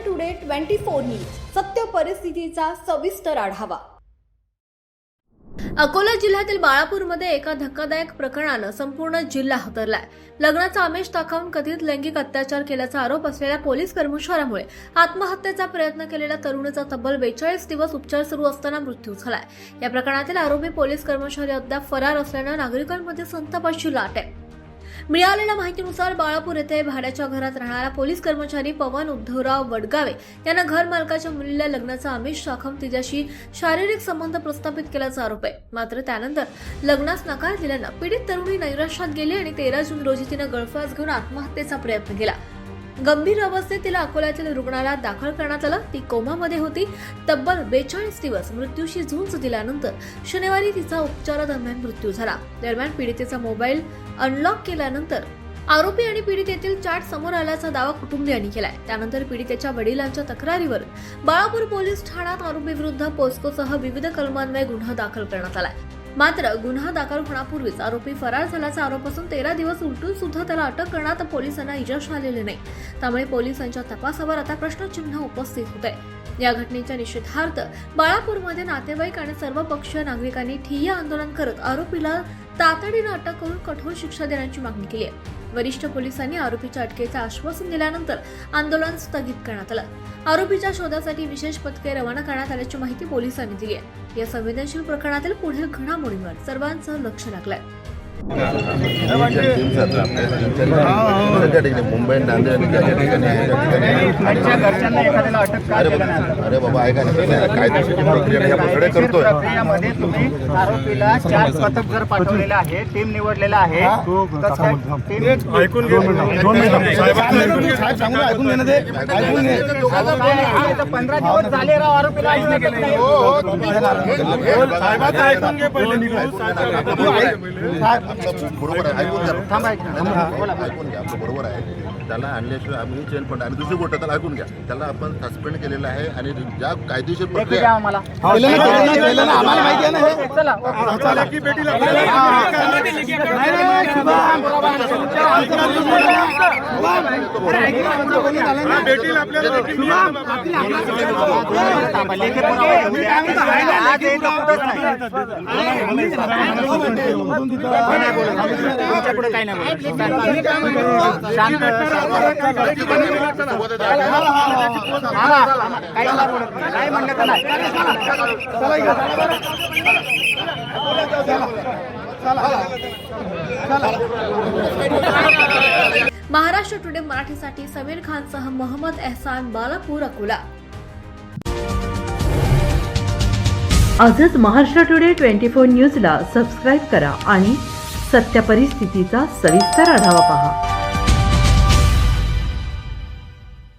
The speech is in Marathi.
टुडे 24 न्यूज सत्य परिस्थितीचा सविस्तर आढावा। अकोला जिल्ह्यातील बाळापूरमध्ये एका धक्कादायक प्रकरणानं संपूर्ण जिल्हा हादरलाय। लग्नाचा आमिष दाखवून कथित लैंगिक अत्याचार केल्याचा आरोप असलेल्या पोलीस कर्मचाऱ्यामुळे आत्महत्येचा प्रयत्न केलेल्या तरुणीचा तब्बल 42 दिवस उपचार सुरू असताना मृत्यू झालाय। या प्रकरणातील आरोपी पोलीस कर्मचारी अद्याप फरार असल्यानं नागरिकांमध्ये संतापाची लाट आहे। मिळालेल्या माहितीनुसार बाळापूर येथे भाड्याच्या घरात राहणारा पोलीस कर्मचारी पवन उद्धवराव वडगावे यांना घर मालकाच्या मुलीला लग्नाचा आमिष दाखवून तिच्याशी शारीरिक संबंध प्रस्थापित केल्याचा आरोप आहे। मात्र त्यानंतर लग्नास नकार दिल्यानं पीडित तरुणी नैराश्यात गेली आणि 13 जून रोजी तिने गळफास घेऊन आत्महत्येचा प्रयत्न केला। गंभीर अवस्थेत तिला अकोल्यातील रुग्णालयात दाखल करण्यात आलं। ती कोमामध्ये होती। तब्बल 42 दिवस मृत्यूशी झुंज दिल्यानंतर शनिवारी तिचा उपचारादरम्यान मृत्यू झाला। दरम्यान पीडितेचा मोबाईल अनलॉक केल्यानंतर आरोपी आणि पीडितेतील चॅट समोर आल्याचा दावा कुटुंबियांनी केलाय। त्यानंतर पीडितेच्या वडिलांच्या तक्रारीवरून बाळापूर पोलीस ठाण्यात आरोपी विरुद्ध पोस्कोसह विविध कलमान्वये गुन्हा दाखल करण्यात आलाय। मात्र गुन्हा दाखल होण्यापूर्वीच आरोपी फरार झाल्याचा आरोप असून 13 दिवस उलटून सुद्धा त्याला अटक करण्यात पोलिसांना यश आलेले नाही। त्यामुळे पोलिसांच्या तपासावर आता प्रश्नचिन्ह उपस्थित होते। या घटनेच्या निषेधार्थ बाळापूरमध्ये नातेवाईक आणि सर्वपक्षीय नागरिकांनी ठिय्या आंदोलन करत आरोपीला तातडीने अटक करून कठोर शिक्षा देण्याची मागणी केली आहे। वरिष्ठ पोलिसांनी आरोपीच्या अटकेचे आश्वासन दिल्यानंतर आंदोलन स्थगित करण्यात आलं। आरोपीच्या शोधासाठी विशेष पथके रवाना करण्यात आल्याची माहिती पोलिसांनी दिली आहे। या संवेदनशील प्रकरणातील पुढील घडामोडींवर सर्वांचं लक्ष लागलंय। मुंबई नांदेड अरे बाबा ऐका कायदेशीर प्रक्रिया करतोय। तुम्ही आरोपीला 4 पथक जर पाठवलेलं आहे, टीम निवडलेला आहे। ऐकून 15 दिवस झाले राव आरोपीला बरोबर आहे, ऐकून घ्या बरोबर आहे। त्याला आणल्याशिवाय आम्ही चेन पण आणि दुसरी गोष्ट त्याला ऐकून घ्या, त्याला आपण सस्पेंड केलेलं आहे आणि ज्या कायदेशीर प्रक्रिया महाराष्ट्र टुडे मराठीसाठी समीर खानसह मोहम्मद एहसान, बाळापूर, अकोला। आजच महाराष्ट्र टुडे 24 न्यूजला सबस्क्राईब करा आणि सत्य परिस्थितीचा सविस्तर आढावा पहा।